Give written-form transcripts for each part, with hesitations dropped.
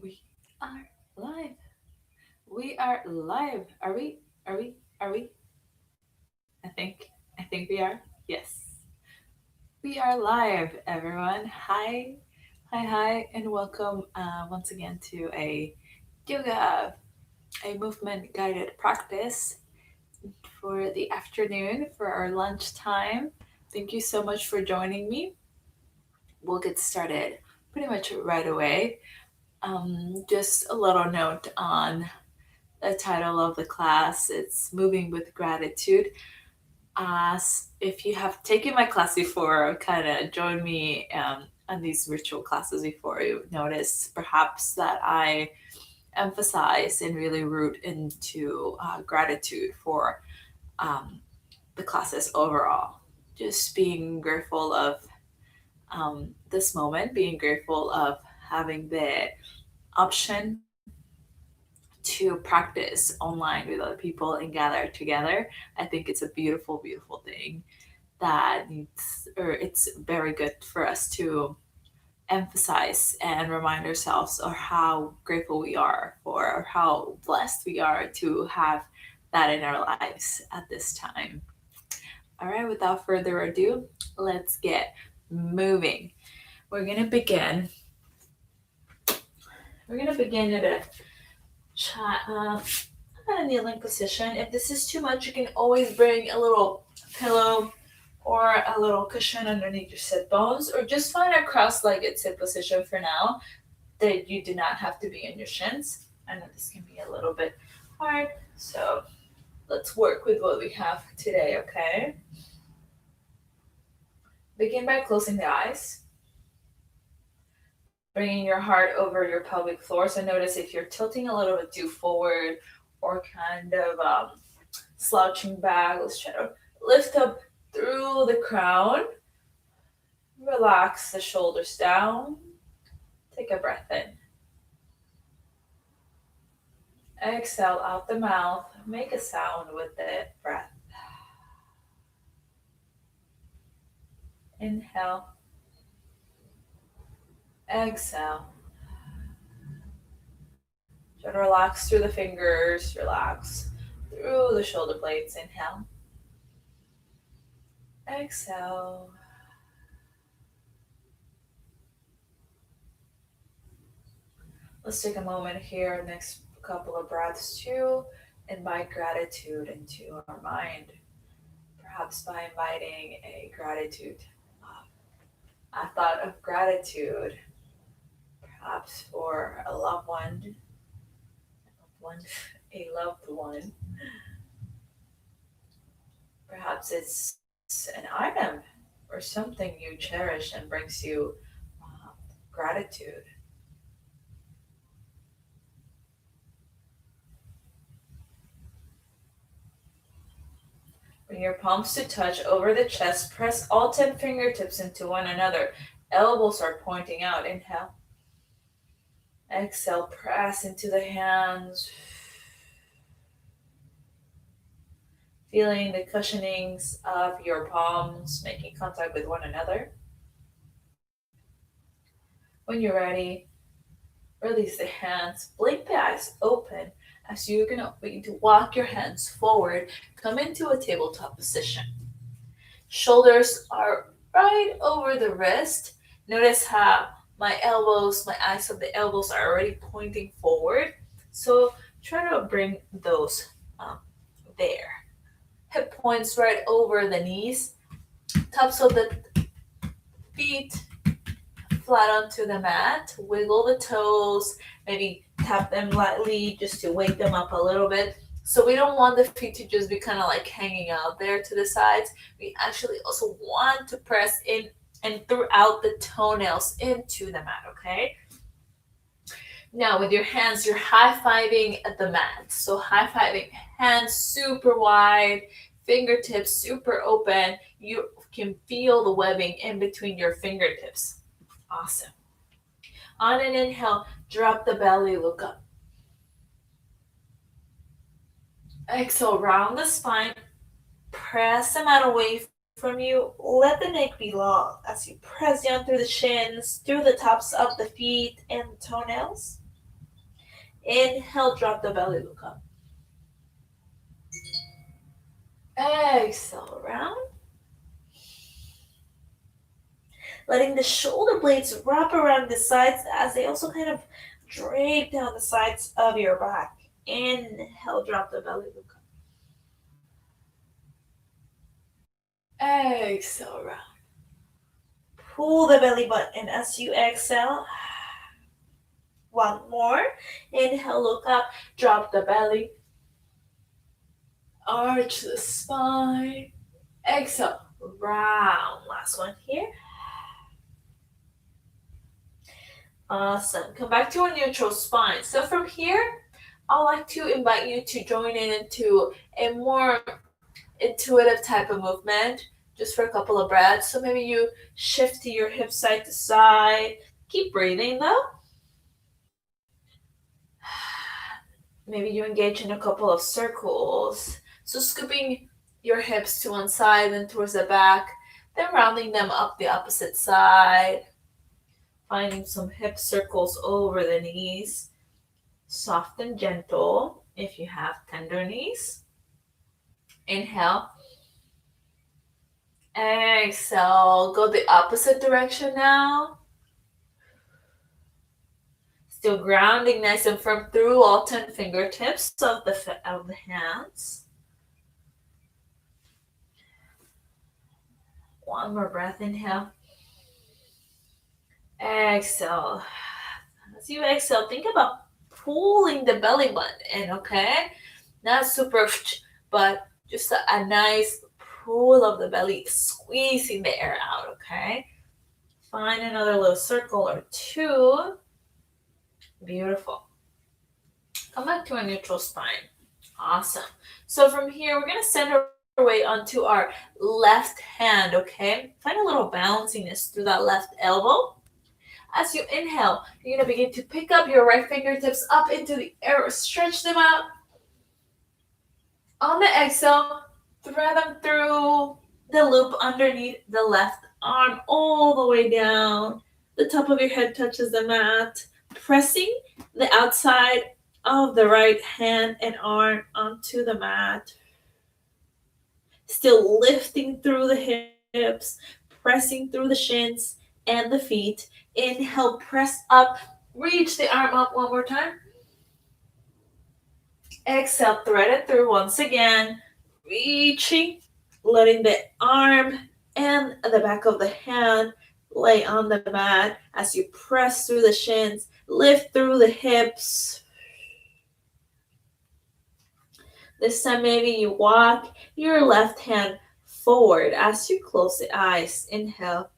We are live. We are live. Are we? Are we? Are we? I think we are. Yes. We are live, everyone. Hi, and welcome once again to a yoga, a movement guided practice for the afternoon for our lunchtime. Thank you so much for joining me. We'll get started pretty much right away. Just a little note on the title of the class. It's Moving with Gratitude. As if you have taken my class before, kind of join me on these virtual classes before, you notice perhaps that I emphasize and really root into gratitude for um, the classes overall. Just being grateful of this moment, being grateful of having the option to practice online with other people and gather together. I think it's a beautiful, beautiful thing that needs, or it's very good for us to emphasize and remind ourselves of how grateful we are for, or how blessed we are to have that in our lives at this time. All right, without further ado, let's get moving. We're gonna begin. We're gonna begin at a at a kneeling position. If this is too much, you can always bring a little pillow or a little cushion underneath your sit bones, or just find a cross-legged sit position for now that you do not have to be in your shins. I know this can be a little bit hard, so let's work with what we have today, okay? Begin by closing the eyes, bringing your heart over your pelvic floor. So notice if you're tilting a little bit too forward or kind of slouching back, let's try to lift up through the crown. Relax the shoulders down. Take a breath in. Exhale out the mouth. Make a sound with the breath. Inhale. Exhale. Try to relax through the fingers. Relax through the shoulder blades. Inhale. Exhale. Let's take a moment here, next couple of breaths to invite gratitude into our mind. Perhaps by inviting a gratitude, a thought of gratitude, perhaps for a one, a loved one. Perhaps it's an item or something you cherish and brings you gratitude. Bring your palms to touch over the chest. Press all 10 fingertips into one another. Elbows are pointing out. Inhale. Exhale. Press into the hands. Feeling the cushionings of your palms making contact with one another. When you're ready, release the hands. Blink the eyes open as you're going to begin to walk your hands forward. Come into a tabletop position. Shoulders are right over the wrist. Notice how my eyes of the elbows are already pointing forward. So try to bring those um, there. Hip points right over the knees. Tops of the feet flat onto the mat. Wiggle the toes. Maybe tap them lightly just to wake them up a little bit. So we don't want the feet to just be kind of like hanging out there to the sides. We actually also want to press in and throughout the toenails into the mat, okay? Now with your hands, you're high-fiving at the mat. So high-fiving, hands super wide, fingertips super open. You can feel the webbing in between your fingertips. Awesome. On an inhale, drop the belly, look up. Exhale, round the spine. Press the mat away from you. Let the neck be long as you press down through the shins, through the tops of the feet and the toenails. Inhale, drop the belly, look up. Exhale, round. Letting the shoulder blades wrap around the sides as they also kind of drape down the sides of your back. Inhale, drop the belly, look up. Exhale, round. Pull the belly button as you exhale. One more. Inhale, look up, drop the belly. Arch the spine. Exhale, round. Last one here. Awesome. Come back to a neutral spine. So from here, I'd like to invite you to join in into a more intuitive type of movement just for a couple of breaths. So maybe you shift your hips side to side. Keep breathing though. Maybe you engage in a couple of circles. So scooping your hips to one side and towards the back, then rounding them up the opposite side. Finding some hip circles over the knees. Soft and gentle if you have tender knees. Inhale. Exhale. Go the opposite direction now. Still grounding nice and firm through all 10 fingertips of the hands. One more breath. Inhale. Exhale. As you exhale, think about pulling the belly button in, okay? Not super, but just a nice pull of the belly, squeezing the air out, okay? Find another little circle or two. Beautiful. Come back to a neutral spine. Awesome. So from here, we're going to send our way onto our left hand, okay? Find a little bounciness through that left elbow. As you inhale, you're going to begin to pick up your right fingertips up into the air, stretch them out. On the exhale, thread them through the loop underneath the left arm all the way down. The top of your head touches the mat, pressing the outside of the right hand and arm onto the mat. Still lifting through the hips, pressing through the shins and the feet. Inhale, press up, reach the arm up one more time. Exhale, thread it through once again, reaching, letting the arm and the back of the hand lay on the mat as you press through the shins, lift through the hips. This time, maybe you walk your left hand forward as you close the eyes. Inhale.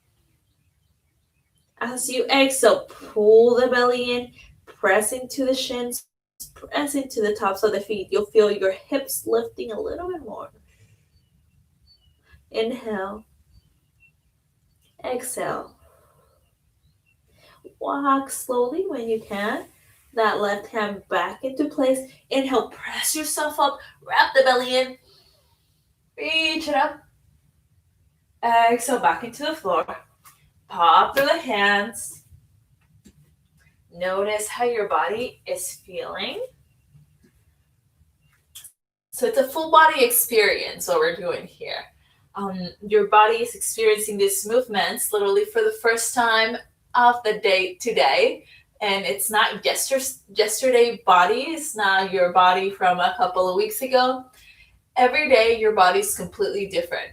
As you exhale, pull the belly in, press into the shins, press into the tops of the feet. You'll feel your hips lifting a little bit more. Inhale. Exhale. Walk slowly when you can. That left hand back into place. Inhale, press yourself up, wrap the belly in, reach it up. Exhale, back into the floor. Pop through the hands. Notice how your body is feeling. So it's a full body experience what we're doing here. Your body is experiencing these movements literally for the first time of the day today. And it's not yesterday body, it's not your body from a couple of weeks ago. Every day your body is completely different.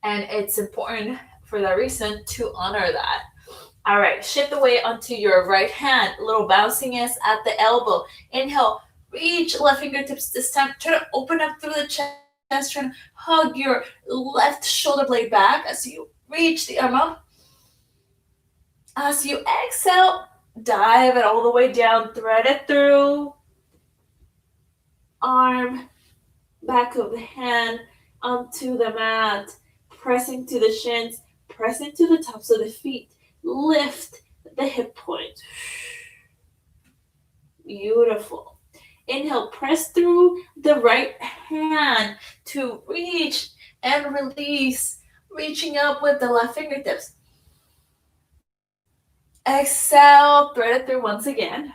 And it's important for that reason to honor that. All right, shift the weight onto your right hand, a little bounciness at the elbow. Inhale, reach left fingertips this time. Try to open up through the chest. Try to hug your left shoulder blade back as you reach the arm up. As you exhale, dive it all the way down. Thread it through. Arm, back of the hand onto the mat. Pressing to the shins. Pressing to the tops of the feet. Lift the hip point. Beautiful. Inhale, press through the right hand to reach and release, reaching up with the left fingertips. Exhale, thread it through once again.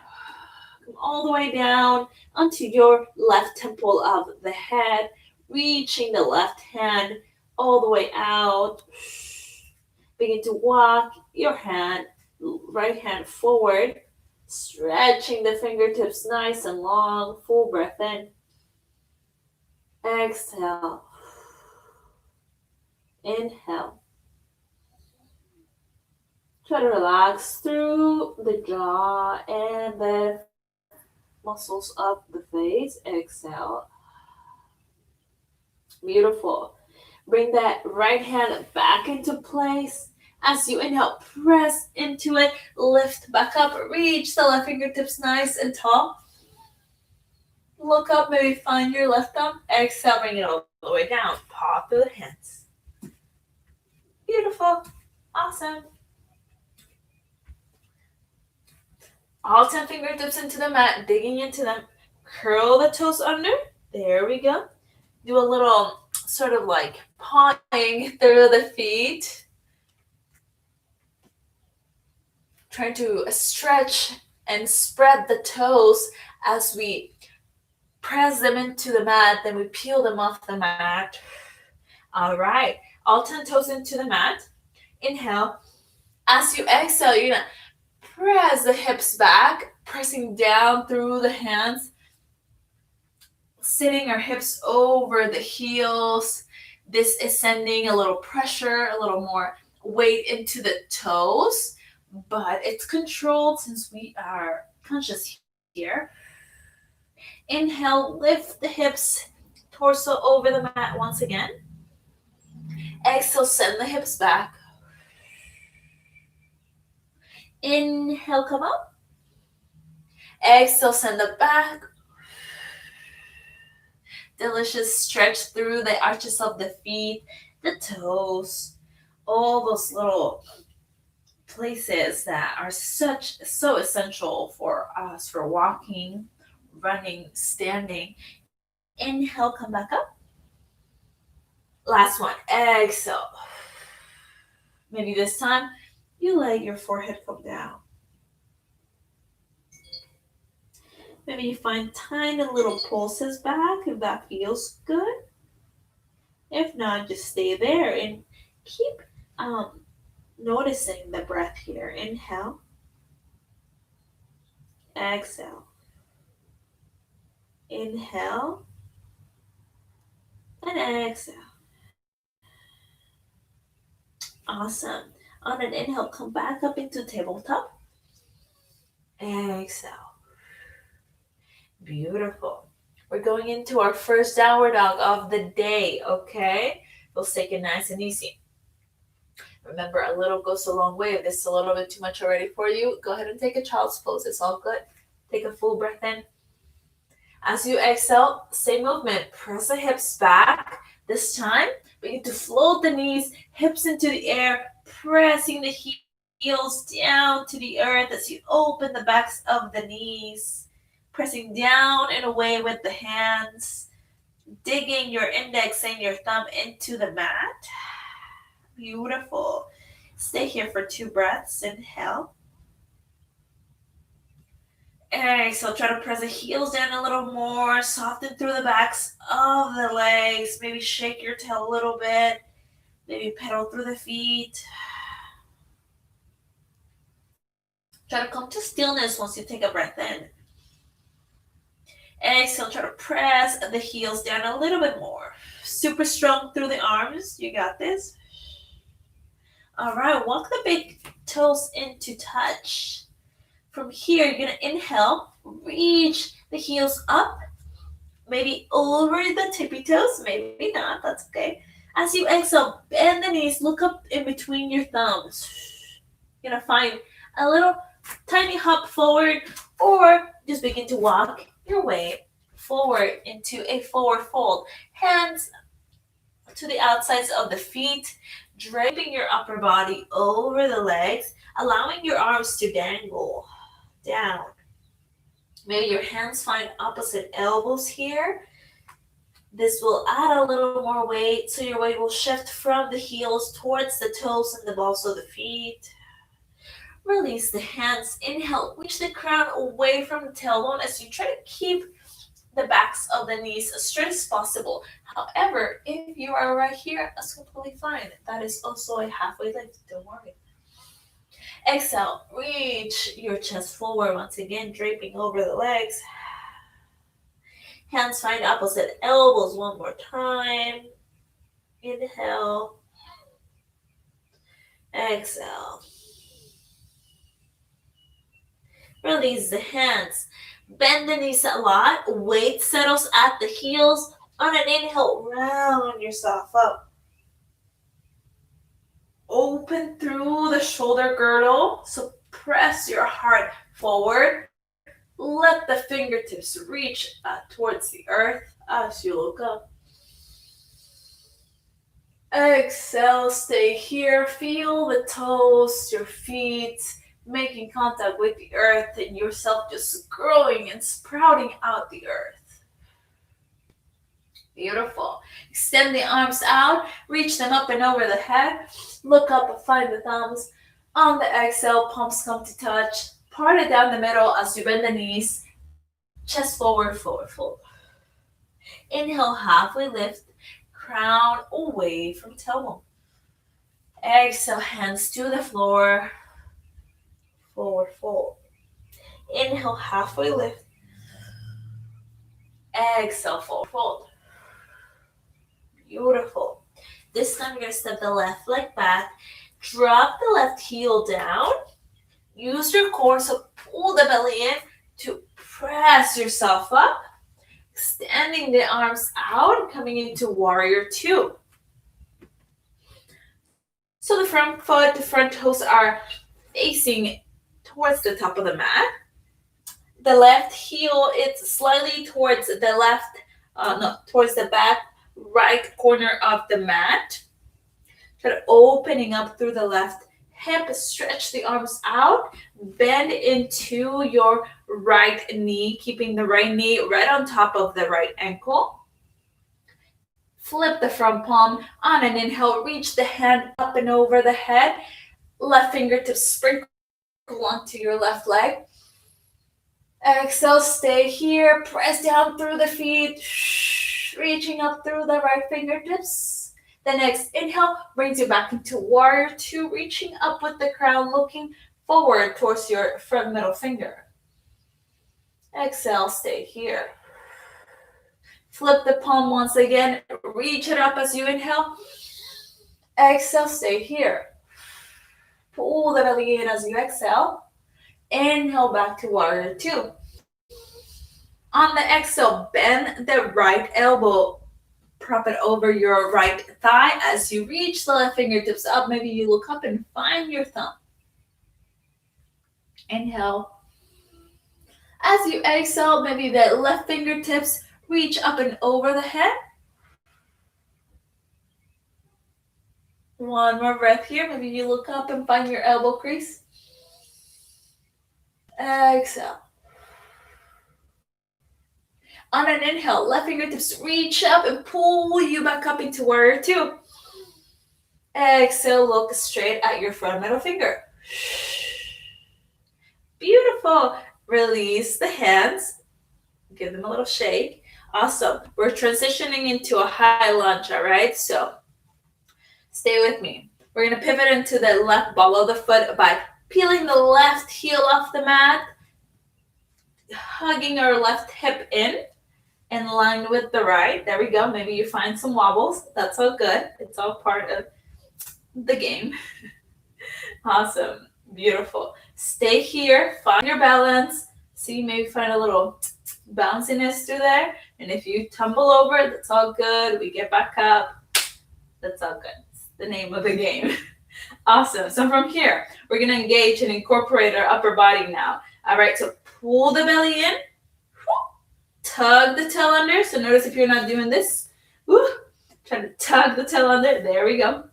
all the way down onto your left temple of the head, reaching the left hand all the way out. Begin to walk your right hand forward, stretching the fingertips nice and long. Full breath in. Exhale. Inhale. Try to relax through the jaw and the muscles of the face. Exhale. Beautiful. Bring that right hand back into place. As you inhale, press into it. Lift back up. Reach the left fingertips nice and tall. Look up, maybe find your left thumb. Exhale, bring it all the way down. Paw through the hands. Beautiful. Awesome. All 10 fingertips into the mat, digging into them. Curl the toes under. There we go. Do a little sort of like pawing through the feet. Trying to stretch and spread the toes as we press them into the mat, then we peel them off the mat. All right, all 10 toes into the mat. Inhale. As you exhale, you're gonna press the hips back, pressing down through the hands, sitting our hips over the heels. This is sending a little pressure, a little more weight into the toes, but it's controlled since we are conscious here. Inhale, lift the hips, torso over the mat once again. Exhale, send the hips back. Inhale, come up. Exhale, send it back. Delicious stretch through the arches of the feet, the toes, all those little places that are so essential for us for walking, running, standing. Inhale, come back up. Last one. Exhale. Maybe this time you let your forehead come down. Maybe you find tiny little pulses back if that feels good. If not, just stay there and keep noticing the breath here. Inhale. Exhale. Inhale. And exhale. Awesome. On an inhale, come back up into tabletop. Exhale. Beautiful. We're going into our first downward dog of the day, okay? We'll take it nice and easy. Remember, a little goes a long way. If this is a little bit too much already for you, go ahead and take a child's pose. It's all good. Take a full breath in. As you exhale, same movement. Press the hips back. This time, begin to float the knees, hips into the air, pressing the heels down to the earth as you open the backs of the knees. Pressing down and away with the hands, digging your index and your thumb into the mat. Beautiful. Stay here for 2 breaths. Inhale. Exhale. Try to press the heels down a little more. Soften through the backs of the legs. Maybe shake your tail a little bit. Maybe pedal through the feet. Try to come to stillness once you take a breath in. Exhale, try to press the heels down a little bit more. Super strong through the arms. You got this. All right, walk the big toes into touch. From here, you're going to inhale, reach the heels up, maybe over the tippy toes, maybe not, that's okay. As you exhale, bend the knees, look up in between your thumbs. You're going to find a little tiny hop forward, or just begin to walk your way forward into a forward fold. Hands to the outsides of the feet, draping your upper body over the legs, allowing your arms to dangle down. Maybe your hands find opposite elbows here. This will add a little more weight, so your weight will shift from the heels towards the toes and the balls of the feet. Release the hands. Inhale, reach the crown away from the tailbone as you try to keep the backs of the knees as straight as possible. However, if you are right here, that's completely fine. That is also a halfway lift, don't worry. Exhale, reach your chest forward once again, draping over the legs. Hands find opposite elbows one more time. Inhale. Exhale. Release the hands. Bend the knees a lot. Weight settles at the heels. On an inhale, round yourself up. Open through the shoulder girdle. So press your heart forward. Let the fingertips reach towards the earth as you look up. Exhale, stay here. Feel the toes, your feet making contact with the earth and yourself just growing and sprouting out the earth. Beautiful. Extend the arms out, reach them up and over the head. Look up and find the thumbs. On the exhale, palms come to touch. Part it down the middle as you bend the knees. Chest forward, forward fold. Inhale, halfway lift. Crown away from tailbone. Exhale, hands to the floor. Forward fold. Inhale, halfway lift. Exhale, forward fold. Beautiful. This time you're going to step the left leg back. Drop the left heel down. Use your core, so pull the belly in to press yourself up. Extending the arms out, coming into warrior two. So the front foot, the front toes are facing towards the top of the mat. The left heel, it's slightly towards the left, towards the back right corner of the mat. Try to opening up through the left hip, stretch the arms out, bend into your right knee, keeping the right knee right on top of the right ankle. Flip the front palm. On an inhale, reach the hand up and over the head. Left fingertips sprinkle onto your left leg. Exhale, stay here. Press down through the feet, reaching up through the right fingertips. The next inhale brings you back into warrior two, reaching up with the crown, looking forward towards your front middle finger. Exhale, stay here. Flip the palm once again, reach it up as you inhale. Exhale, stay here. Pull the belly in as you exhale. Inhale back to warrior two. On the exhale, bend the right elbow. Prop it over your right thigh as you reach the left fingertips up. Maybe you look up and find your thumb. Inhale. As you exhale, maybe the left fingertips reach up and over the head. One more breath here. Maybe you look up and find your elbow crease. Exhale. On an inhale, left fingertips reach up and pull you back up into warrior two. Exhale, look straight at your front middle finger. Beautiful. Release the hands. Give them a little shake. Awesome. We're transitioning into a high lunge, all right? So stay with me. We're going to pivot into the left ball of the foot by peeling the left heel off the mat, hugging our left hip in line with the right. There we go. Maybe you find some wobbles. That's all good. It's all part of the game. Awesome. Beautiful. Stay here. Find your balance. See, maybe find a little bounciness through there. And if you tumble over, that's all good. We get back up. That's all good. It's the name of the game. Awesome. So from here, we're going to engage and incorporate our upper body now. All right. So pull the belly in. Tug the tail under. So notice if you're not doing this, try to tug the tail under. There we go.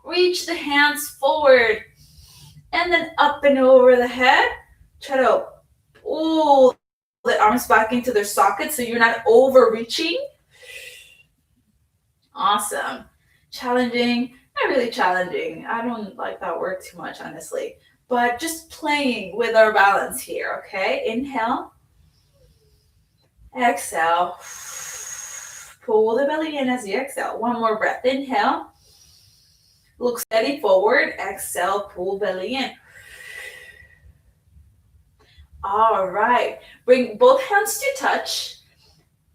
Reach the hands forward and then up and over the head. Try to pull the arms back into their sockets so you're not overreaching. Awesome. Challenging not really challenging. I don't like that word too much, honestly. But just playing with our balance here, okay? Inhale, exhale. Pull the belly in as you exhale. One more breath. Inhale, look steady forward. Exhale, pull belly in. All right. Bring both hands to touch.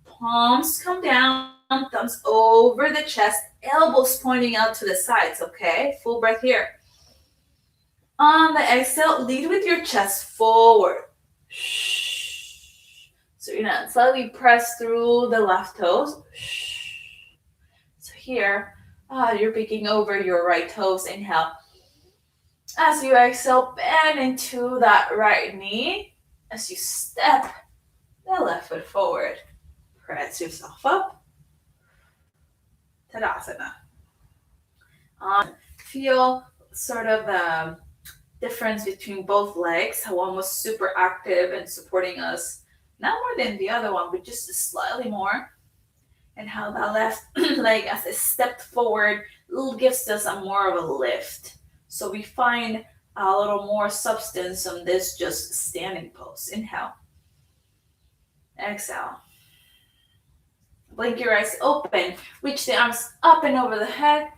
Palms come down, thumbs over the chest, elbows pointing out to the sides, okay? Full breath here. On the exhale, lead with your chest forward. So you're gonna slightly press through the left toes. So here, you're peeking over your right toes. Inhale. As you exhale, bend into that right knee. As you step the left foot forward. Press yourself up. Tadasana. Feel sort of the difference between both legs. How one was super active and supporting us, not more than the other one, but just slightly more. And how that left leg, as it stepped forward, gives us a more of a lift. So we find a little more substance on this just standing pose. Inhale. Exhale. Blink your eyes open. Reach the arms up and over the head.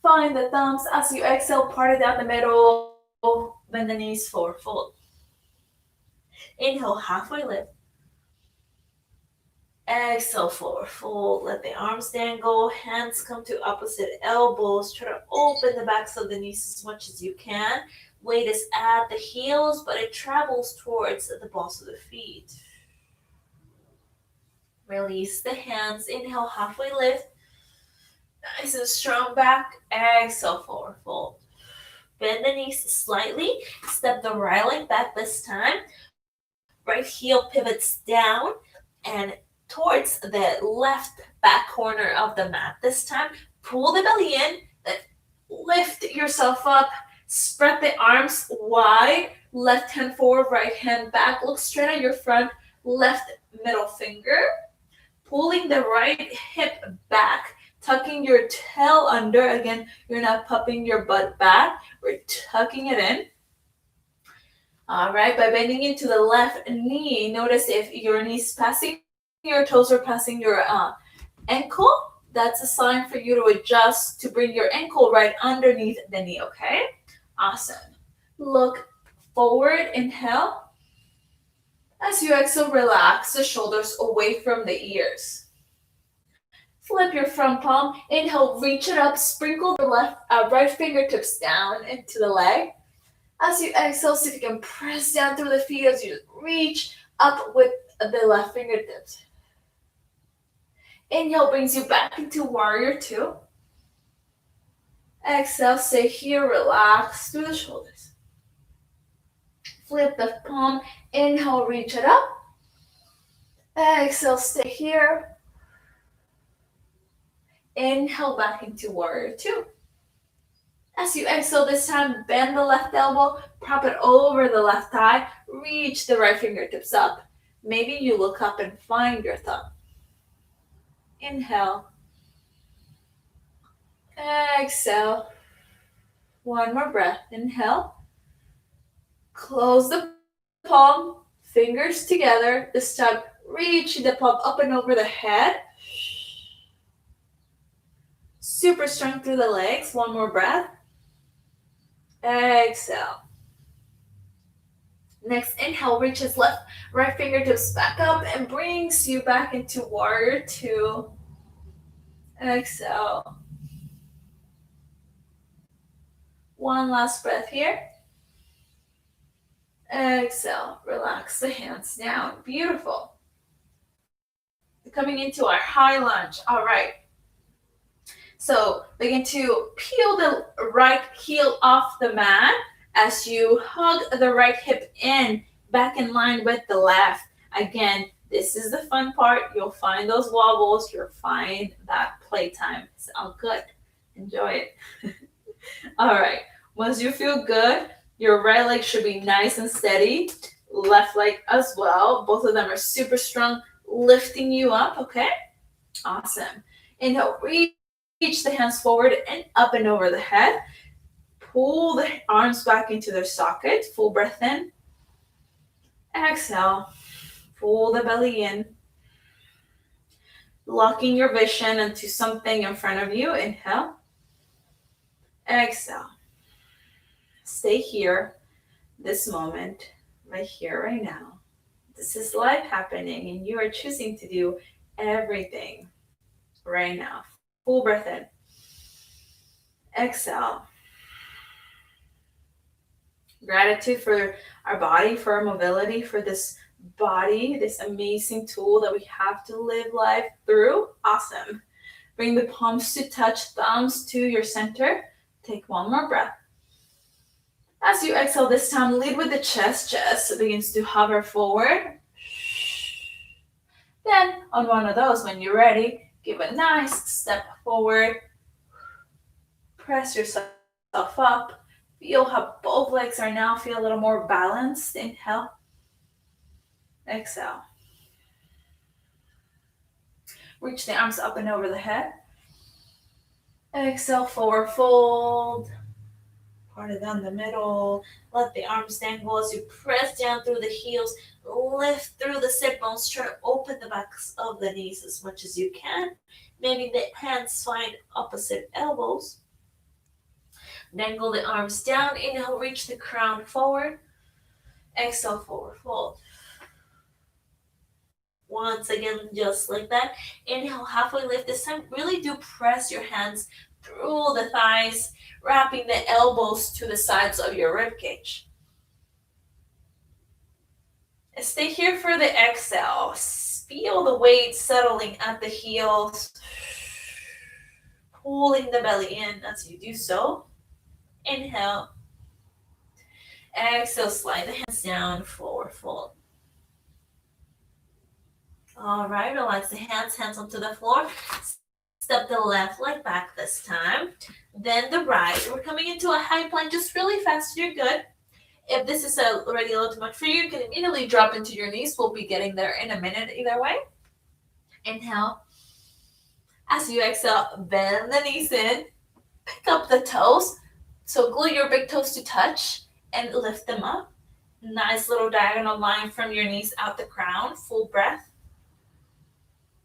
Find the thumbs as you exhale, part it down the middle. Bend the knees forward, fold. Inhale, halfway lift. Exhale, forward fold. Let the arms dangle. Hands come to opposite elbows. Try to open the backs of the knees as much as you can. Weight is at the heels, but it travels towards the balls of the feet. Release the hands. Inhale, halfway lift. Nice and strong back. Exhale, forward fold. Bend the knees slightly. Step the right leg back this time. Right heel pivots down and towards the left back corner of the mat. This time, pull the belly in. Then lift yourself up. Spread the arms wide. Left hand forward, right hand back. Look straight at your front left middle finger. Pulling the right hip back. Tucking your tail under. Again, you're not popping your butt back. We're tucking it in. All right, by bending into the left knee, notice if your knee's passing your toes are passing your ankle. That's a sign for you to adjust to bring your ankle right underneath the knee, okay? Awesome. Look forward, inhale. As you exhale, relax the shoulders away from the ears. Flip your front palm. Inhale, reach it up. Sprinkle the right fingertips down into the leg. As you exhale, see if you can press down through the feet as you reach up with the left fingertips. Inhale brings you back into warrior two. Exhale, stay here, relax through the shoulders. Flip the palm. Inhale, reach it up. Exhale, stay here. Inhale back into warrior two. As you exhale this time, bend the left elbow, prop it over the left thigh, reach the right fingertips up. Maybe you look up and find your thumb. Inhale. Exhale. One more breath. Inhale. Close the palm, fingers together. This time, reach the palm up and over the head. Super strong through the legs. One more breath. Exhale. Next inhale, reaches right fingertips back up and brings you back into warrior two. Exhale. One last breath here. Exhale. Relax the hands down. Beautiful. Coming into our high lunge. All right. So begin to peel the right heel off the mat as you hug the right hip in, back in line with the left. Again, this is the fun part. You'll find those wobbles. You'll find that playtime. It's all good. Enjoy it. All right. Once you feel good, your right leg should be nice and steady. Left leg as well. Both of them are super strong, lifting you up, okay? Awesome. Inhale, reach reach the hands forward and up and over the head. Pull the arms back into their socket. Full breath in. Exhale. Pull the belly in. Locking your vision into something in front of you. Inhale. Exhale. Stay here, this moment, right here, right now. This is life happening, and you are choosing to do everything right now. Full breath in. Exhale. Gratitude for our body, for our mobility, for this body, this amazing tool that we have to live life through. Awesome. Bring the palms to touch, thumbs to your center. Take one more breath. As you exhale this time, lead with the chest. Chest begins to hover forward. Then, on one of those, when you're ready, give a nice step forward. Press yourself up. Feel how both legs are now. Feel a little more balanced. Inhale. Exhale. Reach the arms up and over the head. Exhale, forward fold. Part it down the middle. Let the arms dangle as you press down through the heels. Lift through the sit bones. Try to open the backs of the knees as much as you can. Maybe the hands find opposite elbows. Dangle the arms down. Inhale, reach the crown forward. Exhale, forward fold. Once again, just like that. Inhale, halfway lift. This time, really do press your hands through the thighs, wrapping the elbows to the sides of your rib cage. And stay here for the exhale. Feel the weight settling at the heels. Pulling the belly in as you do so. Inhale. Exhale, slide the hands down, forward fold. All right, relax the hands onto the floor. Step the left leg back this time. Then the right. We're coming into a high plank just really fast. You're good. If this is already a little too much for you, you can immediately drop into your knees. We'll be getting there in a minute either way. Inhale. As you exhale, bend the knees in. Pick up the toes. So glue your big toes to touch and lift them up. Nice little diagonal line from your knees out the crown. Full breath.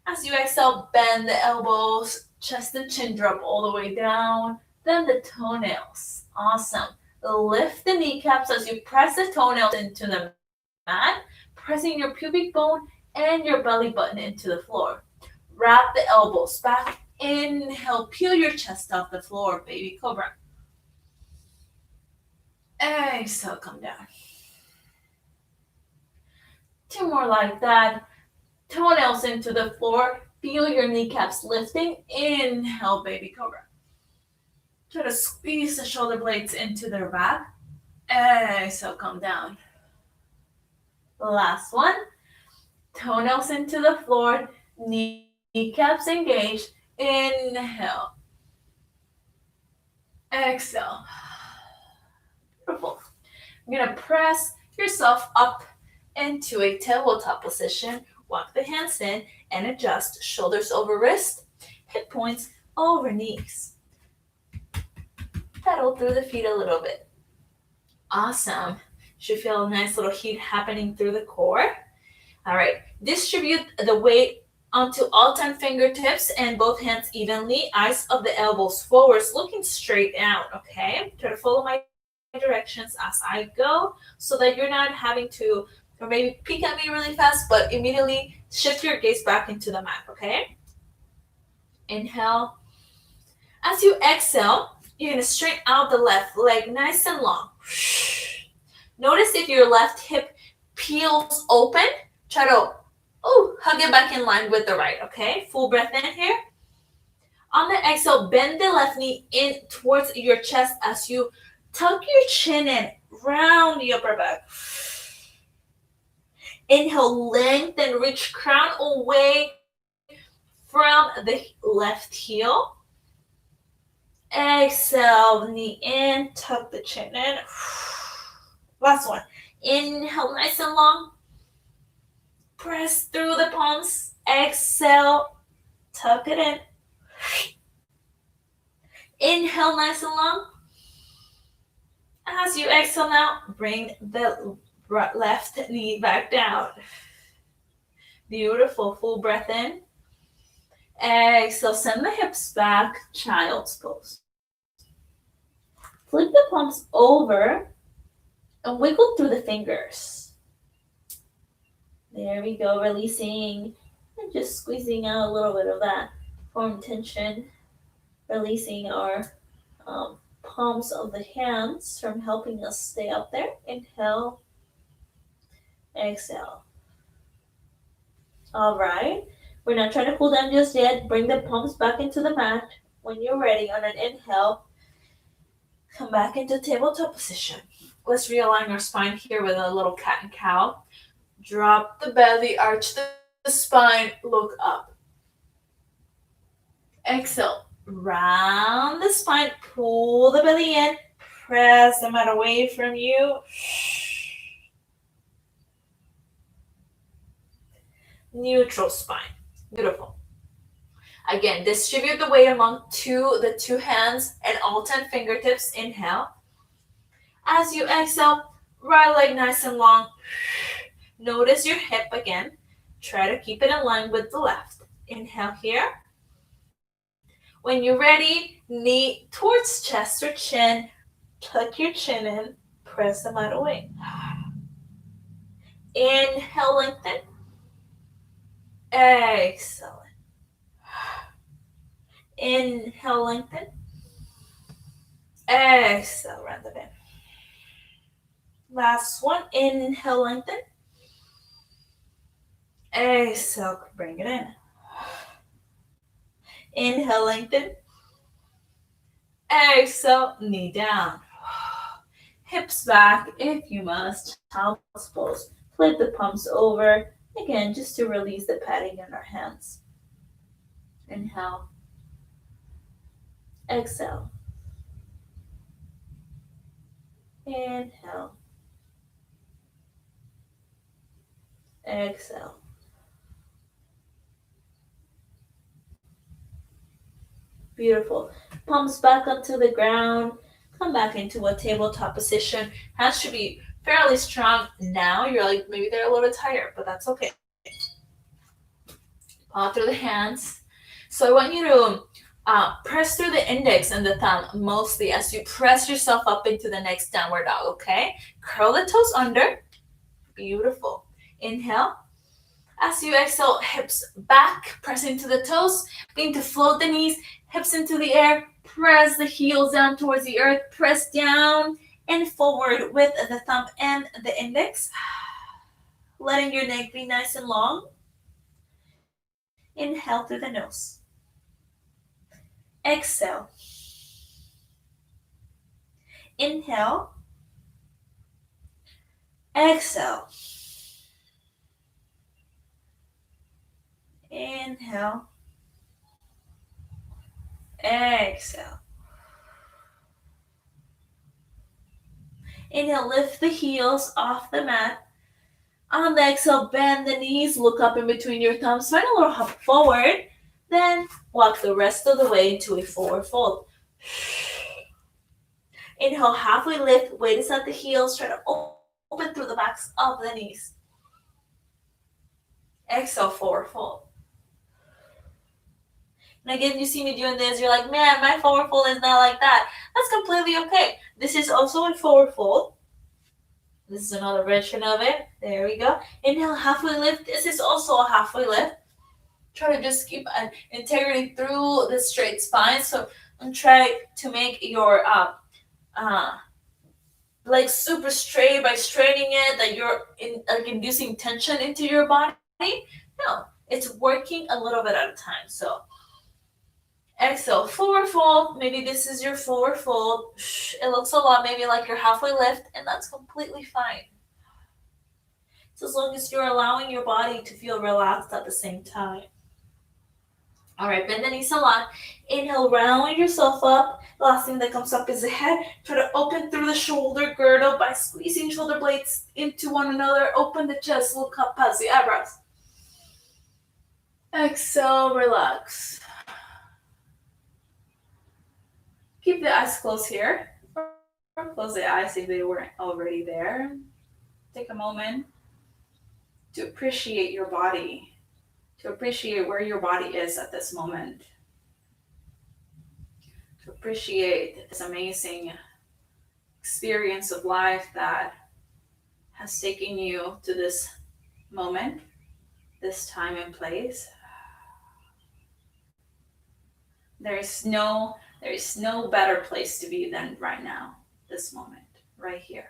As you exhale, bend the elbows, chest and chin drop all the way down. Then the toenails. Awesome. Lift the kneecaps as you press the toenails into the mat, pressing your pubic bone and your belly button into the floor. Wrap the elbows back. Inhale, peel your chest off the floor, baby cobra. Exhale, come down. 2 more like that. Toenails into the floor. Feel your kneecaps lifting. Inhale, baby cobra. Try to squeeze the shoulder blades into their back. Exhale, come down. Last one. Toenails into the floor. Kneecaps engaged. Inhale. Exhale. Beautiful. You're going to press yourself up into a tabletop position. Walk the hands in and adjust. Shoulders over wrist, hip points over knees. Pedal through the feet a little bit. Awesome. Should feel a nice little heat happening through the core. All right. Distribute the weight onto all 10 fingertips and both hands evenly. Eyes of the elbows forwards, looking straight out. Okay. Try to follow my directions as I go so that you're not having to or maybe peek at me really fast, but immediately shift your gaze back into the mat, okay? Inhale. As you exhale, you're going to straighten out the left leg nice and long. Notice if your left hip peels open. Try to hug it back in line with the right, okay? Full breath in here. On the exhale, bend the left knee in towards your chest as you tuck your chin in, round the upper back. Inhale, lengthen, reach crown away from the left heel. Exhale, knee in, tuck the chin in. Last one. Inhale, nice and long. Press through the palms. Exhale, tuck it in. Inhale nice and long. As you exhale now, bring the left knee back down. Beautiful. Full breath in. Exhale, send the hips back, child's pose. Flip the palms over and wiggle through the fingers. There we go, releasing and just squeezing out a little bit of that form tension, releasing our palms of the hands from helping us stay up there. Inhale, exhale. All right, we're not trying to cool down just yet. Bring the palms back into the mat. When you're ready, on an inhale, come back into tabletop position. Let's realign our spine here with a little cat and cow. Drop the belly, arch the spine, look up. Exhale, round the spine, pull the belly in, press the mat away from you. Neutral spine. Beautiful. Again, distribute the weight among the two hands and all 10 fingertips. Inhale. As you exhale, right leg nice and long. Notice your hip again. Try to keep it in line with the left. Inhale here. When you're ready, knee towards chest or chin. Tuck your chin in. Press the mat away. Inhale, lengthen. Exhale. Inhale, lengthen. Exhale, round the bend. Last one. Inhale, lengthen. Exhale, bring it in. Inhale, lengthen. Exhale, knee down. Hips back if you must. Child's pose. Flip the palms over. Again, just to release the padding in our hands. Inhale. Exhale. Inhale. Exhale. Beautiful. Palms back onto the ground. Come back into a tabletop position. Hands should be fairly strong. Now you're like, maybe they're a little bit tired, but that's okay. Paw through the hands. So I want you to press through the index and the thumb mostly as you press yourself up into the next downward dog, okay? Curl the toes under. Beautiful. Inhale. As you exhale, hips back, press into the toes. Begin to float the knees, hips into the air. Press the heels down towards the earth. Press down and forward with the thumb and the index. Letting your neck be nice and long. Inhale through the nose. Exhale. Inhale. Exhale. Inhale. Exhale. Inhale, lift the heels off the mat. On the exhale, bend the knees, look up in between your thumbs, find a little hop forward. Then walk the rest of the way into a forward fold. Inhale, halfway lift, weight is at the heels, try to open through the backs of the knees. Exhale, forward fold. And again, you see me doing this, you're like, man, my forward fold is not like that. That's completely okay. This is also a forward fold. This is another version of it. There we go. Inhale, halfway lift. This is also a halfway lift. Try to just keep an integrity through the straight spine. So try to make your legs super straight by straightening it, that you're inducing tension into your body. No, it's working a little bit at a time. So exhale, forward fold. Maybe this is your forward fold. It looks a lot maybe like your halfway lift, and that's completely fine. So as long as you're allowing your body to feel relaxed at the same time. All right, bend the knees a lot. Inhale, round yourself up. The last thing that comes up is the head. Try to open through the shoulder girdle by squeezing shoulder blades into one another. Open the chest, look up past the eyebrows. Exhale, relax. Keep the eyes closed here, or close the eyes if they weren't already there. Take a moment to appreciate your body, to appreciate where your body is at this moment, to appreciate this amazing experience of life that has taken you to this moment, this time and place. There is no better place to be than right now, this moment, right here.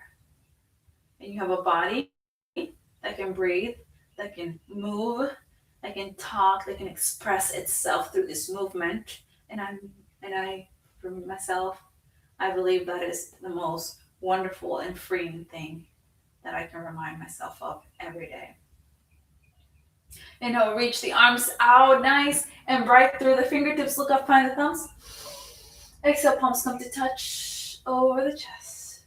And you have a body that can breathe, that can move, that can talk, that can express itself through this movement. And I, for myself, I believe that is the most wonderful and freeing thing that I can remind myself of every day. Inhale, reach the arms out, nice and bright through the fingertips. Look up, find the thumbs. Exhale, palms come to touch over the chest.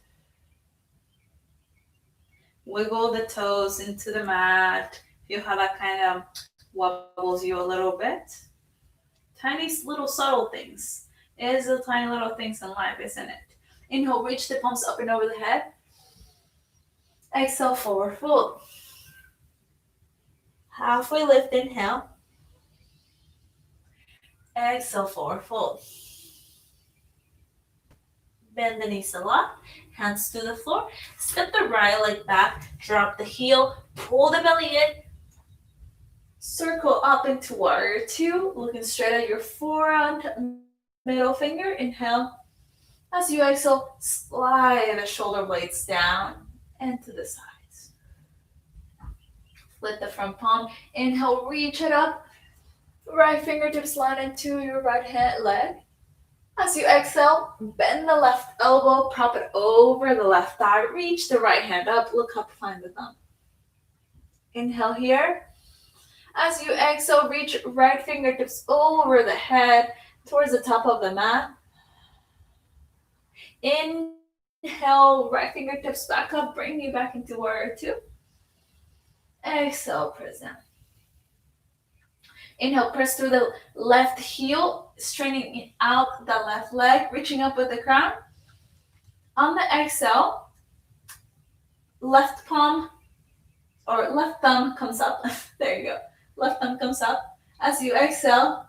Wiggle the toes into the mat. Feel how that kind of wobbles you a little bit. Tiny little subtle things. It is the tiny little things in life, isn't it? Inhale, reach the palms up and over the head. Exhale, forward fold. Halfway lift, inhale. Exhale, forward fold. Bend the knees a lot. Hands to the floor. Step the right leg back. Drop the heel. Pull the belly in. Circle up into warrior two. Looking straight at your forearm. Middle finger. Inhale. As you exhale, slide the shoulder blades down and to the sides. Flip the front palm. Inhale, reach it up. Right fingertips line into your right hand leg. As you exhale, bend the left elbow, prop it over the left thigh, reach the right hand up, look up, find the thumb. Inhale here. As you exhale, reach right fingertips over the head towards the top of the mat. Inhale, right fingertips back up, bring you back into warrior two. Exhale, press down. Inhale, press through the left heel, straightening out the left leg, reaching up with the crown. On the exhale, left palm or left thumb comes up. There you go. Left thumb comes up. As you exhale,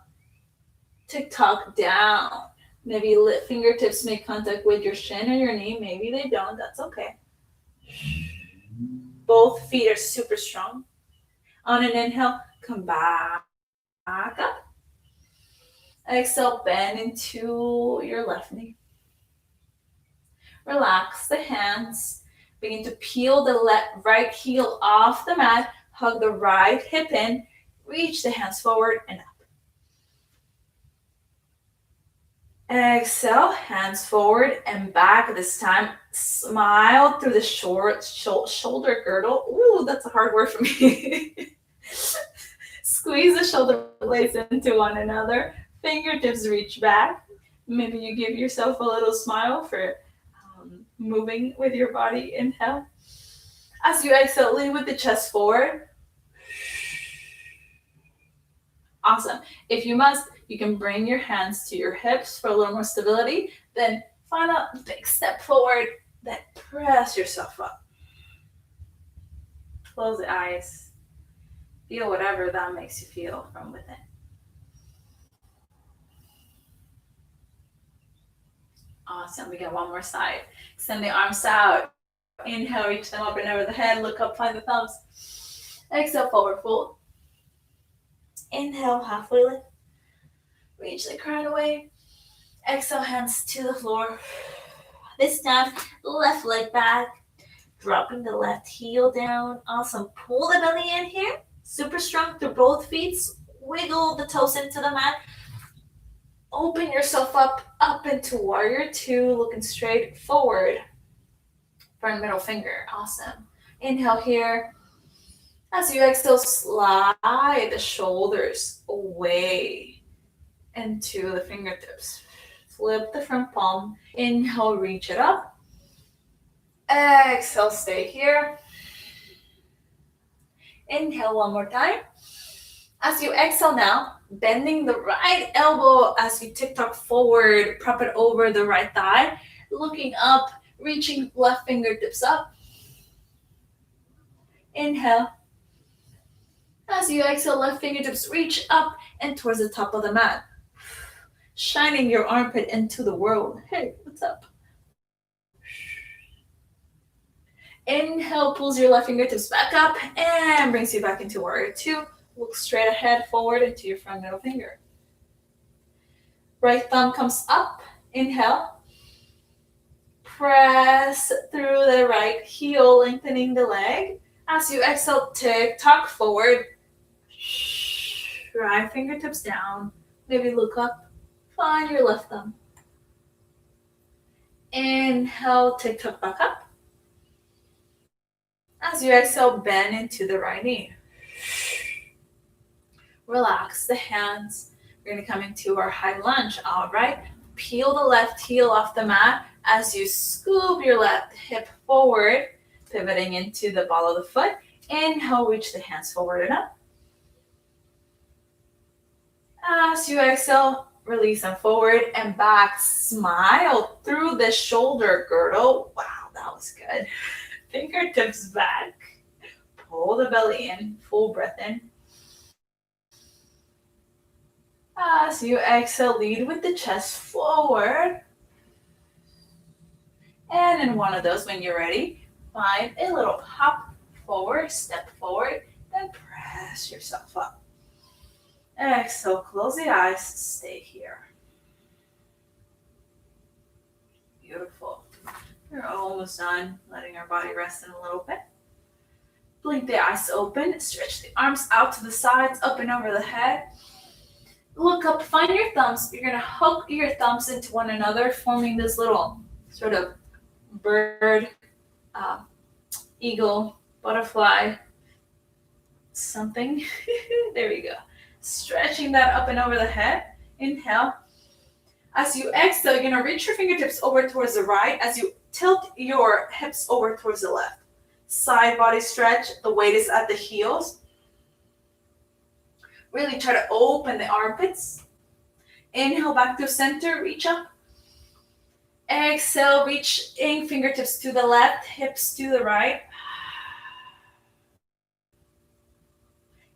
tick-tock down. Maybe fingertips make contact with your shin or your knee. Maybe they don't. That's okay. Both feet are super strong. On an inhale, come back up. Exhale, bend into your left knee. Relax the hands. Begin to peel the right heel off the mat. Hug the right hip in. Reach the hands forward and up. Exhale, hands forward and back. This time, smile through the short shoulder girdle. Ooh, that's a hard word for me. Squeeze the shoulder blades into one another. Fingertips reach back. Maybe you give yourself a little smile for moving with your body. Inhale. As you exhale, lean with the chest forward. Awesome. If you must, you can bring your hands to your hips for a little more stability. Then final big step forward. Then press yourself up. Close the eyes. Feel whatever that makes you feel from within. Awesome. We got one more side. Extend the arms out. Inhale, reach them up and over the head. Look up, find the thumbs. Exhale, forward fold. Inhale, halfway lift. Reach the crown away. Exhale, hands to the floor. This time, left leg back. Dropping the left heel down. Awesome. Pull the belly in here. Super strong through both feet. Wiggle the toes into the mat. Open yourself up into warrior two, looking straight forward. Front middle finger. Awesome. Inhale here. As you exhale, slide the shoulders away into the fingertips. Flip the front palm. Inhale, reach it up. Exhale, stay here. Inhale one more time. As you exhale now, bending the right elbow as you tick-tock forward, prop it over the right thigh, looking up, reaching left fingertips up. Inhale. As you exhale, left fingertips reach up and towards the top of the mat. Shining your armpit into the world. Hey, what's up? Inhale, pulls your left fingertips back up and brings you back into warrior two. Look straight ahead, forward into your front middle finger. Right thumb comes up. Inhale. Press through the right heel, lengthening the leg. As you exhale, tick-tock forward. Right fingertips down. Maybe look up. Find your left thumb. Inhale, tick-tock back up. As you exhale, bend into the right knee. Relax the hands. We're going to come into our high lunge. All right. Peel the left heel off the mat as you scoop your left hip forward, pivoting into the ball of the foot. Inhale, reach the hands forward and up. As you exhale, release them forward and back. Smile through the shoulder girdle. Wow, that was good. Fingertips back. Pull the belly in. Full breath in. As you exhale, lead with the chest forward. And in one of those, when you're ready, find a little hop forward, step forward, then press yourself up. Exhale, close the eyes, stay here. Beautiful. We're almost done, letting our body rest in a little bit. Blink the eyes open, stretch the arms out to the sides, up and over the head. Look up, find your thumbs. You're going to hook your thumbs into one another, forming this little sort of bird, eagle, butterfly, something. There you go. Stretching that up and over the head. Inhale. As you exhale, you're going to reach your fingertips over towards the right as you tilt your hips over towards the left. Side body stretch. The weight is at the heels. Really try to open the armpits. Inhale back to center, reach up. Exhale, reaching fingertips to the left, hips to the right.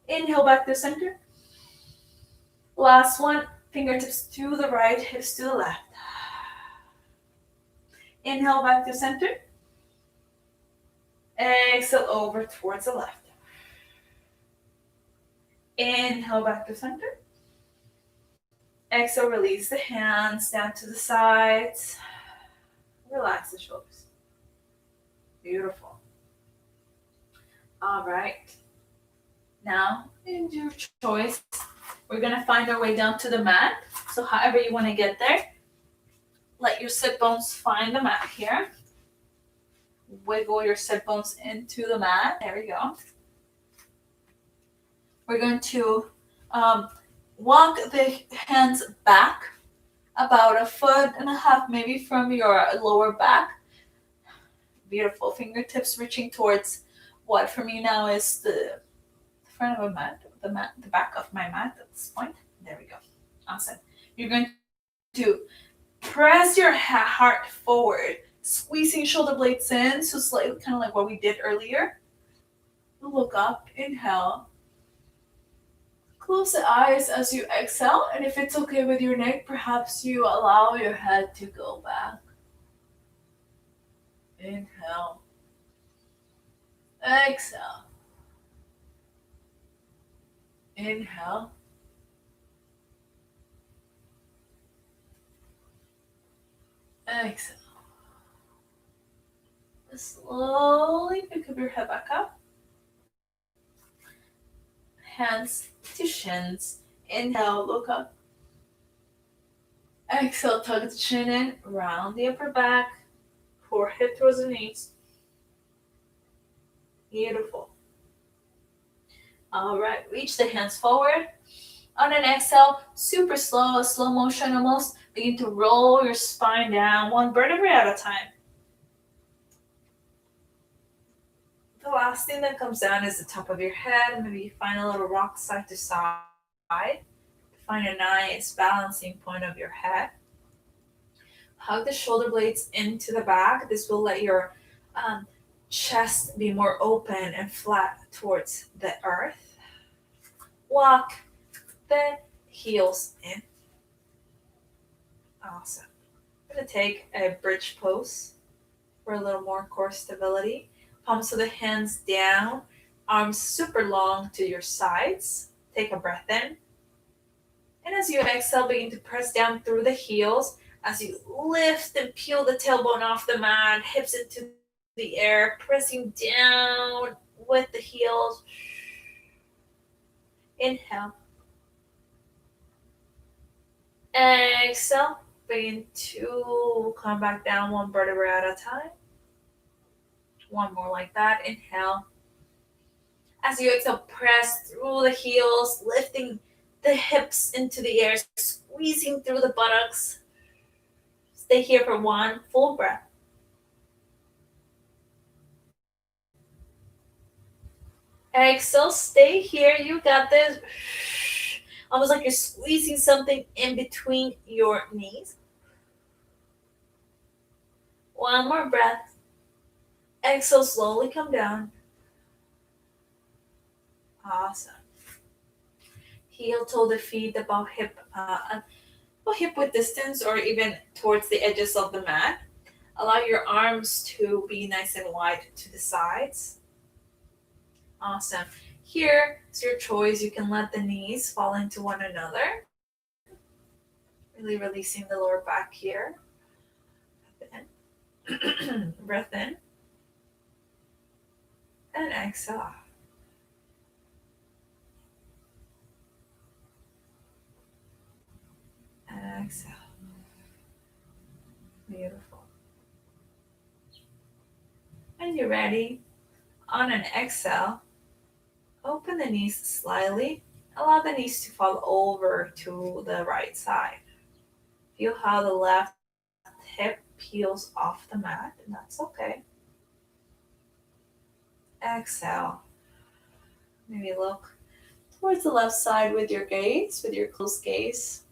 Inhale back to center. Last one, fingertips to the right, hips to the left. Inhale back to center. Exhale over towards the left. Inhale back to center. Exhale, release the hands down to the sides. Relax the shoulders. Beautiful. All right. Now, in your choice, we're going to find our way down to the mat. So however you want to get there, let your sit bones find the mat here. Wiggle your sit bones into the mat. There we go. We're going to walk the hands back about 1.5 feet maybe from your lower back. Beautiful. Fingertips reaching towards what for me now is the front of a mat, the back of my mat at this point. There we go. Awesome. You're going to press your heart forward, squeezing shoulder blades in, so slightly kind of like what we did earlier. Look up, inhale. Close the eyes as you exhale, and if it's okay with your neck, perhaps you allow your head to go back. Inhale. Exhale. Inhale. Exhale. Slowly pick up your head back up. Hands to shins. Inhale, look up. Exhale, tug the chin in, round the upper back, forehead towards the knees. Beautiful. All right, reach the hands forward. On an exhale, super slow, slow motion almost, begin to roll your spine down, one vertebrae at a time. The last thing that comes down is the top of your head. Maybe you find a little rock side to side. Find a nice balancing point of your head. Hug the shoulder blades into the back. This will let your um, chest be more open and flat towards the earth. Walk the heels in. Awesome. I'm going to take a bridge pose for a little more core stability. Palms of the hands down, arms super long to your sides. Take a breath in. And as you exhale, begin to press down through the heels as you lift and peel the tailbone off the mat, hips into the air, pressing down with the heels. Inhale. Exhale. Begin to come back down one vertebra at a time. One more like that. Inhale. As you exhale, press through the heels, lifting the hips into the air, squeezing through the buttocks. Stay here for one full breath. Exhale, stay here. You got this. Almost like you're squeezing something in between your knees. One more breath. Exhale, slowly come down. Awesome. Heel toe the feet about hip width distance or even towards the edges of the mat. Allow your arms to be nice and wide to the sides. Awesome. Here is your choice. You can let the knees fall into one another. Really releasing the lower back here. Breath in. Breath in. And exhale. And exhale. Beautiful. When you're ready, on an exhale, open the knees slightly. Allow the knees to fall over to the right side. Feel how the left hip peels off the mat, and that's okay. Exhale. Maybe look towards the left side with your gaze, with your closed gaze.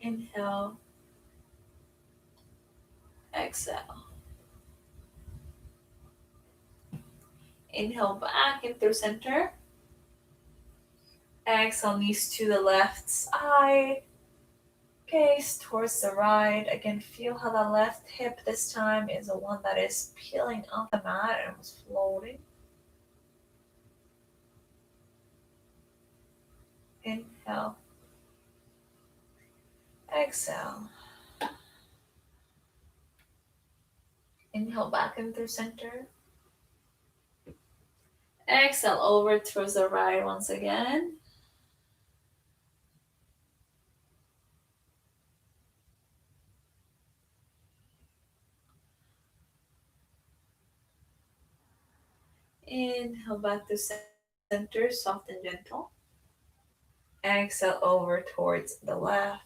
Inhale. Exhale. Inhale back in through center. Exhale, knees to the left side. Gaze towards the right. Again, feel how the left hip this time is the one that is peeling off the mat and was floating. Inhale. Exhale. Inhale back in through center. Exhale over towards the right once again. Inhale back to center, soft and gentle. Exhale over towards the left.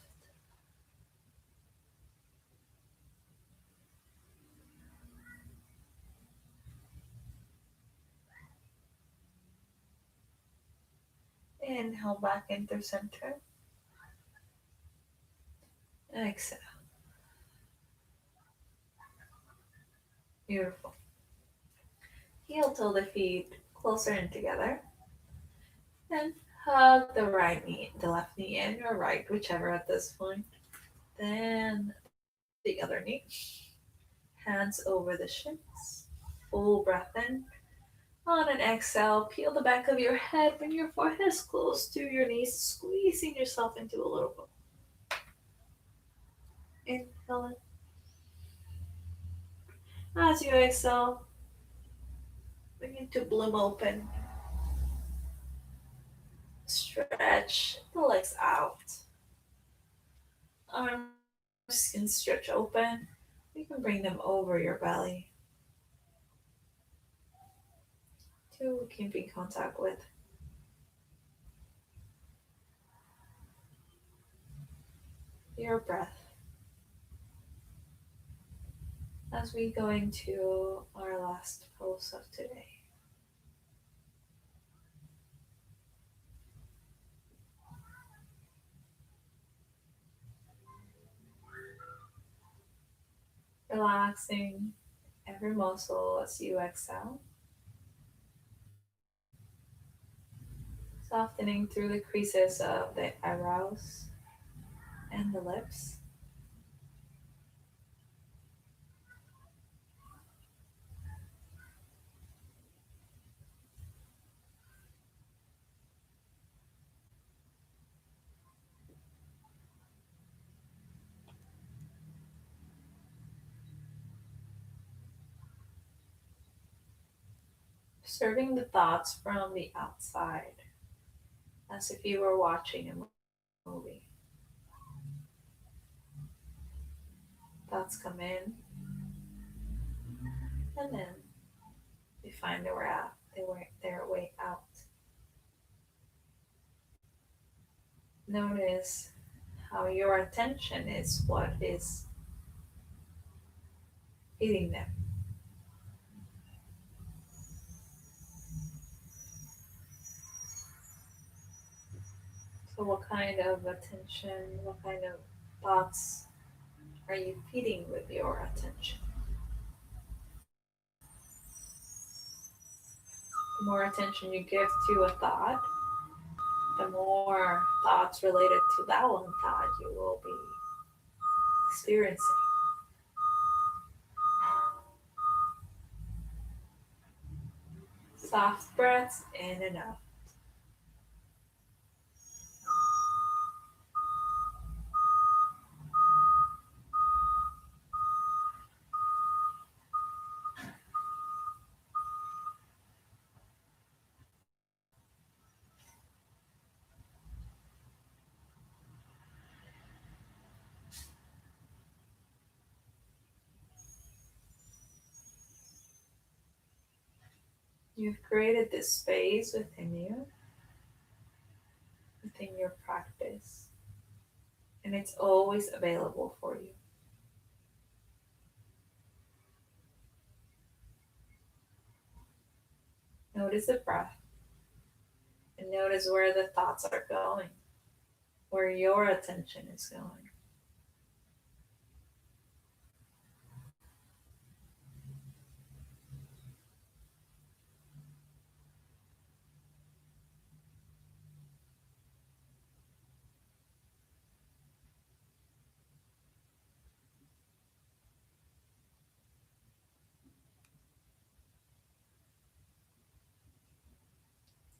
Inhale back into center. Exhale. Beautiful. Heel toe the feet closer in together. Then hug the right knee, the left knee in or right, whichever at this point. Then the other knee. Hands over the shins. Full breath in. On an exhale, peel the back of your head, bring your forehead close to your knees, squeezing yourself into a little ball. Inhale. As you exhale, begin to bloom open. Stretch the legs out. Arms can stretch open. You can bring them over your belly to keep in contact with your breath. As we go into our last pose of today. Relaxing every muscle as you exhale, softening through the creases of the eyebrows and the lips. Observing the thoughts from the outside as if you were watching a movie. Thoughts come in and then they find their way out. Notice how your attention is what is feeding them. So, what kind of attention, what kind of thoughts are you feeding with your attention? The more attention you give to a thought, the more thoughts related to that one thought you will be experiencing. Soft breaths in and out. You've created this space within you, within your practice, and it's always available for you. Notice the breath and notice where the thoughts are going, where your attention is going.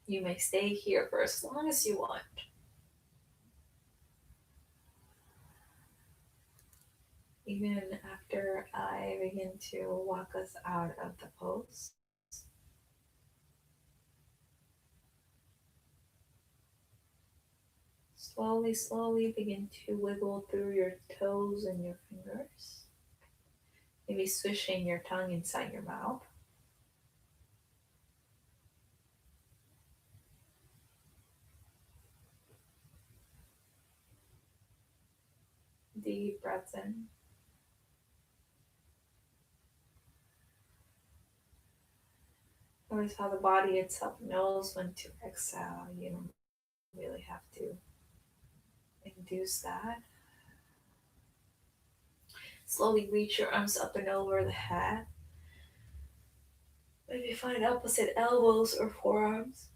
You may stay here for as long as you want. Even after I begin to walk us out of the pose. Slowly, slowly begin to wiggle through your toes and your fingers. Maybe swishing your tongue inside your mouth. Deep breaths in. Notice how the body itself knows when to exhale. You don't really have to induce that. Slowly reach your arms up and over the head. Maybe find opposite elbows or forearms.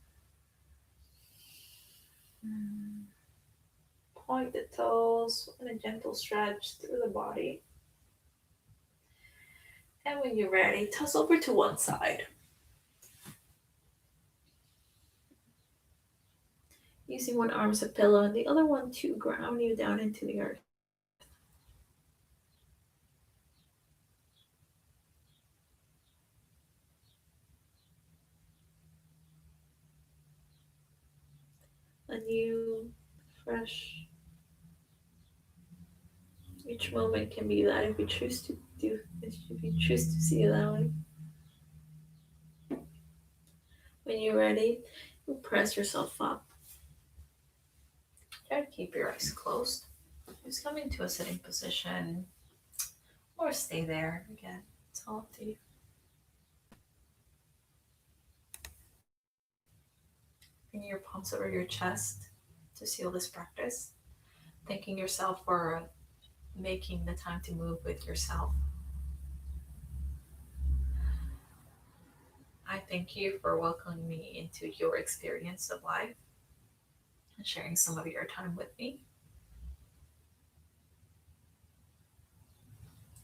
Point the toes and a gentle stretch through the body. And when you're ready, toss over to one side. Using one arm as a pillow and the other one to ground you down into the earth. A new, fresh. Each moment can be that if you choose to see it that way. When you're ready, you press yourself up. Try to keep your eyes closed. Just come into a sitting position or stay there. Again, it's all up to you. your palms over your chest to seal this practice. Thanking yourself for making the time to move with yourself. I thank you for welcoming me into your experience of life and sharing some of your time with me.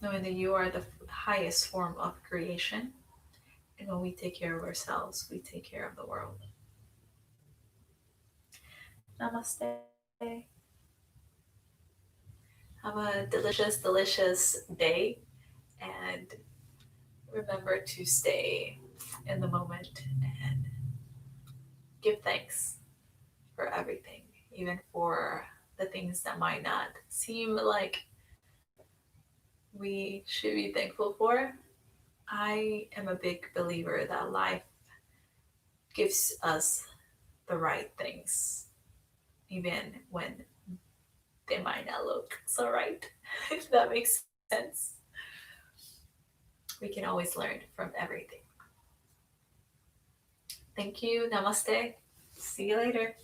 Knowing that you are the highest form of creation, and when we take care of ourselves, we take care of the world. Namaste. Have a delicious, delicious day, and remember to stay in the moment and give thanks for everything, even for the things that might not seem like we should be thankful for. I am a big believer that life gives us the right things, even when they might not look so right, if that makes sense. We can always learn from everything. Thank you. Namaste. See you later.